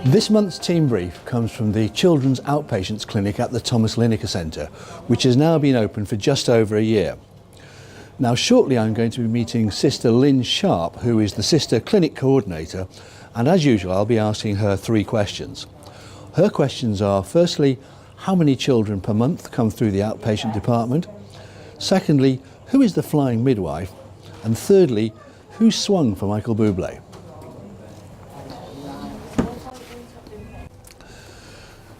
This month's team brief comes from the Children's Outpatients Clinic at the Thomas Lineker Centre, which has now been open for just over a year. Now shortly I'm going to be meeting Sister Lynn Sharp, who is the Sister Clinic Coordinator, and as usual I'll be asking her 3 questions. Her questions are, firstly, how many children per month come through the outpatient department? Secondly, who is the flying midwife? And thirdly, who swung for Michael Bublé?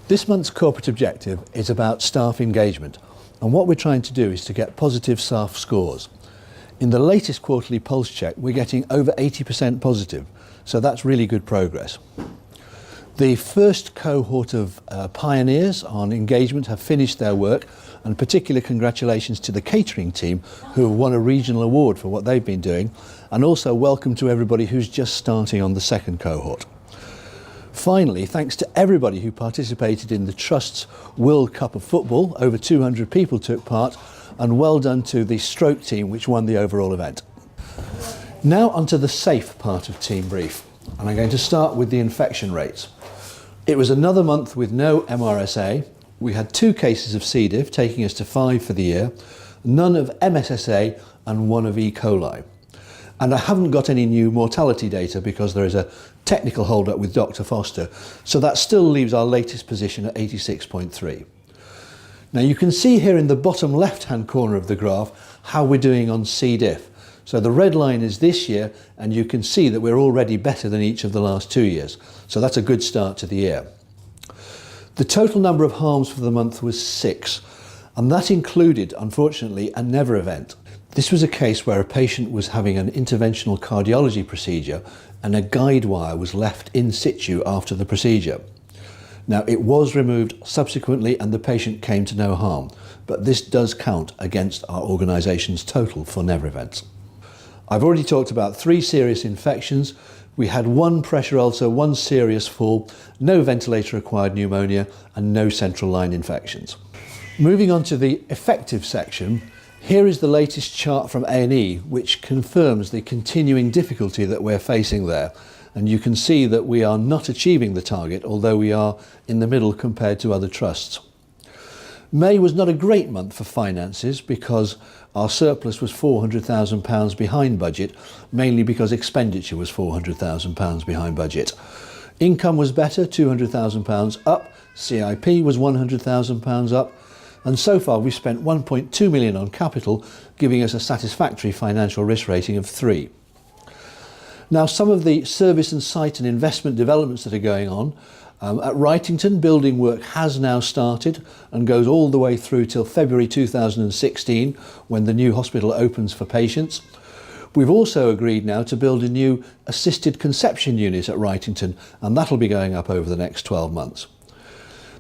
This month's corporate objective is about staff engagement, and what we're trying to do is to get positive staff scores. In the latest quarterly pulse check we're getting over 80% positive, so that's really good progress. The first cohort of pioneers on engagement have finished their work, and particular congratulations to the catering team who have won a regional award for what they've been doing, and also welcome to everybody who's just starting on the second cohort. Finally, thanks to everybody who participated in the Trust's World Cup of Football. Over 200 people took part, and well done to the stroke team which won the overall event. Now onto the safe part of Team Brief, and I'm going to start with the infection rates. It was another month with no MRSA. We had 2 cases of C. diff, taking us to 5 for the year, none of MSSA and 1 of E. coli. And I haven't got any new mortality data because there is a technical hold-up with Dr. Foster, so that still leaves our latest position at 86.3. Now you can see here in the bottom left-hand corner of the graph how we're doing on C. diff. So the red line is this year, and you can see that we're already better than each of the last 2 years. So that's a good start to the year. The total number of harms for the month was 6, and that included, unfortunately, a never event. This was a case where a patient was having an interventional cardiology procedure and a guide wire was left in situ after the procedure. Now it was removed subsequently and the patient came to no harm, but this does count against our organisation's total for never events. I've already talked about 3 serious infections. We had 1 pressure ulcer, 1 serious fall, no ventilator-acquired pneumonia and no central line infections. Moving on to the effective section, here is the latest chart from A&E which confirms the continuing difficulty that we're facing there, and you can see that we are not achieving the target, although we are in the middle compared to other trusts. May was not a great month for finances because our surplus was £400,000 behind budget, mainly because expenditure was £400,000 behind budget. Income was better, £200,000 up, CIP was £100,000 up, and so far we've spent 1.2 million on capital, giving us a satisfactory financial risk rating of 3. Now some of the service and site and investment developments that are going on, at Wrightington building work has now started and goes all the way through till February 2016 when the new hospital opens for patients. We've also agreed now to build a new assisted conception unit at Wrightington, and that'll be going up over the next 12 months.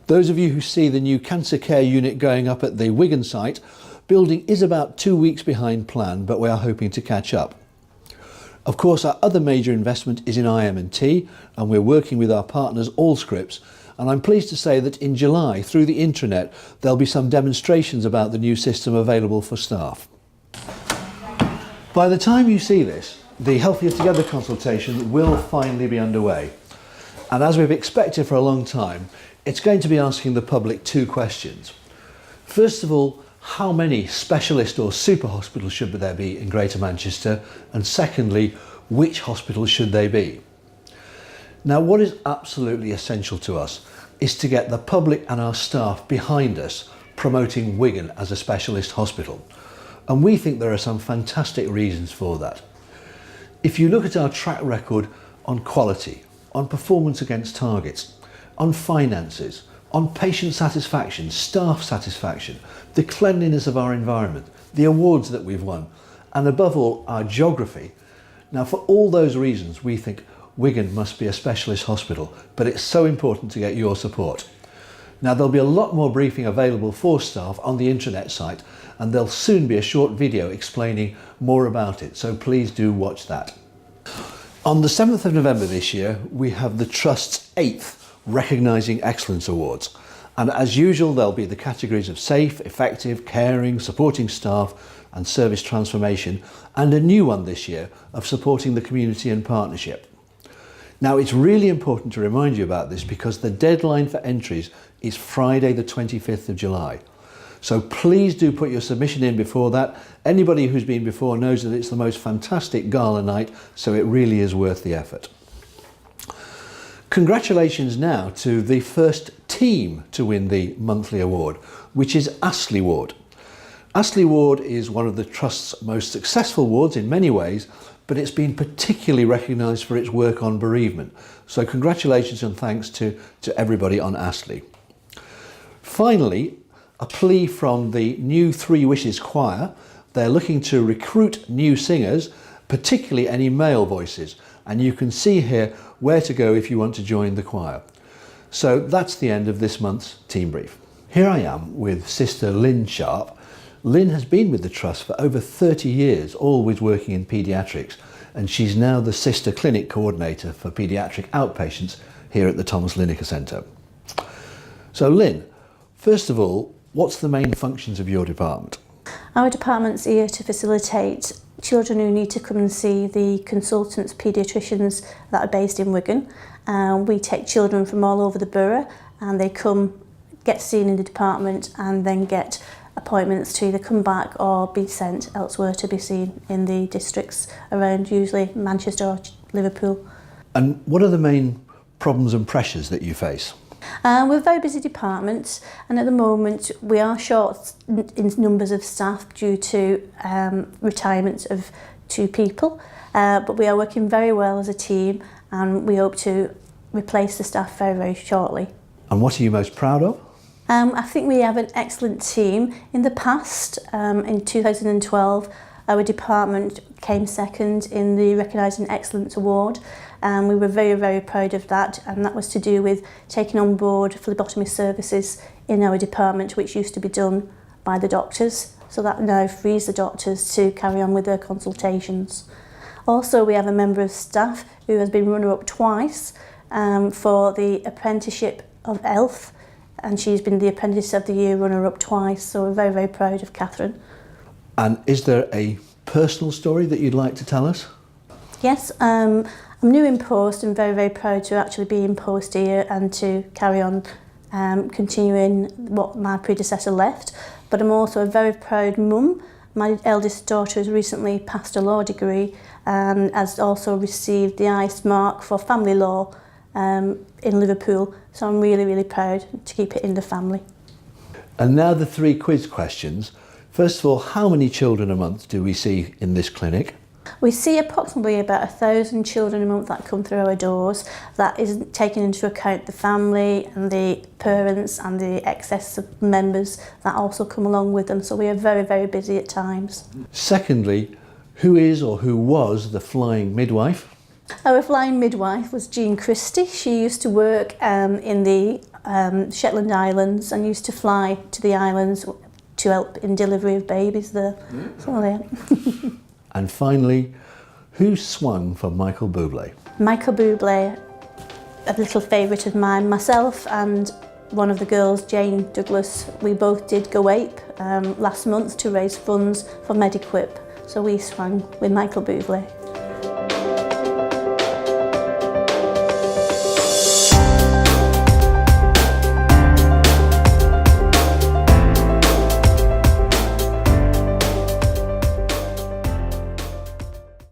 Those of you who see the new cancer care unit going up at the Wigan site, building is about 2 weeks behind plan, but we are hoping to catch up. Of course, our other major investment is in IM&T, and we're working with our partners Allscripts, and I'm pleased to say that in July, through the intranet, there'll be some demonstrations about the new system available for staff. By the time you see this, the Healthier Together consultation will finally be underway. And as we've expected for a long time, it's going to be asking the public 2 questions. First of all, how many specialist or super hospitals should there be in Greater Manchester? And secondly, which hospitals should they be? Now, what is absolutely essential to us is to get the public and our staff behind us promoting Wigan as a specialist hospital. And we think there are some fantastic reasons for that. If you look at our track record on quality, on performance against targets, on finances, on patient satisfaction, staff satisfaction, the cleanliness of our environment, the awards that we've won, and above all, our geography. Now, for all those reasons, we think Wigan must be a specialist hospital, but it's so important to get your support. Now, there'll be a lot more briefing available for staff on the intranet site, and there'll soon be a short video explaining more about it, so please do watch that. On the 7th of November this year, we have the Trust's 8th Recognising Excellence Awards. And as usual, there'll be the categories of safe, effective, caring, supporting staff and service transformation, and a new one this year of supporting the community and partnership. Now, it's really important to remind you about this because the deadline for entries is Friday the 25th of July. So please do put your submission in before that. Anybody who's been before knows that it's the most fantastic gala night, so it really is worth the effort. Congratulations now to the first team to win the monthly award, which is Astley Ward. Astley Ward is one of the Trust's most successful wards in many ways, but it's been particularly recognised for its work on bereavement. So congratulations and thanks to everybody on Astley. Finally, a plea from the new Three Wishes Choir. They're looking to recruit new singers, particularly any male voices. And you can see here where to go if you want to join the choir. So that's the end of this month's team brief. Here I am with Sister Lynn Sharp. Lynn has been with the Trust for over 30 years, always working in paediatrics, and she's now the Sister Clinic Coordinator for paediatric outpatients here at the Thomas Lineker Centre. So Lynn, first of all, what's the main functions of your department? Our department's here to facilitate children who need to come and see the consultants, paediatricians that are based in Wigan. We take children from all over the borough and they come, get seen in the department and then get appointments to either come back or be sent elsewhere to be seen in the districts around, usually Manchester or Liverpool. And what are the main problems and pressures that you face? We're a very busy department, and at the moment we are short in numbers of staff due to retirement of 2 people, but we are working very well as a team and we hope to replace the staff very, very shortly. And what are you most proud of? I think we have an excellent team. In the past, in 2012, our department came second in the Recognising Excellence Award, and we were very, very proud of that, and that was to do with taking on board phlebotomy services in our department, which used to be done by the doctors, so that now frees the doctors to carry on with their consultations. Also, we have a member of staff who has been runner-up twice for the apprenticeship of ELF, and she's been the Apprentice of the Year runner-up twice, so we're very, very proud of Catherine. And is there a personal story that you'd like to tell us? Yes, I'm new in post and very, very proud to actually be in post here and to carry on continuing what my predecessor left. But I'm also a very proud mum. My eldest daughter has recently passed a law degree and has also received the ICE mark for family law in Liverpool. So I'm really, really proud to keep it in the family. And now the 3 quiz questions. First of all, how many children a month do we see in this clinic? We see approximately about 1,000 children a month that come through our doors. That is taking into account the family and the parents and the excess of members that also come along with them. So we are very, very busy at times. Secondly, who is or who was the flying midwife? Our flying midwife was Jean Christie. She used to work in the Shetland Islands and used to fly to the islands to help in delivery of babies there. So, yeah. And finally, who swung for Michael Bublé? Michael Bublé, a little favourite of mine. Myself and one of the girls, Jane Douglas, we both did Go Ape last month to raise funds for Mediquip. So we swung with Michael Bublé.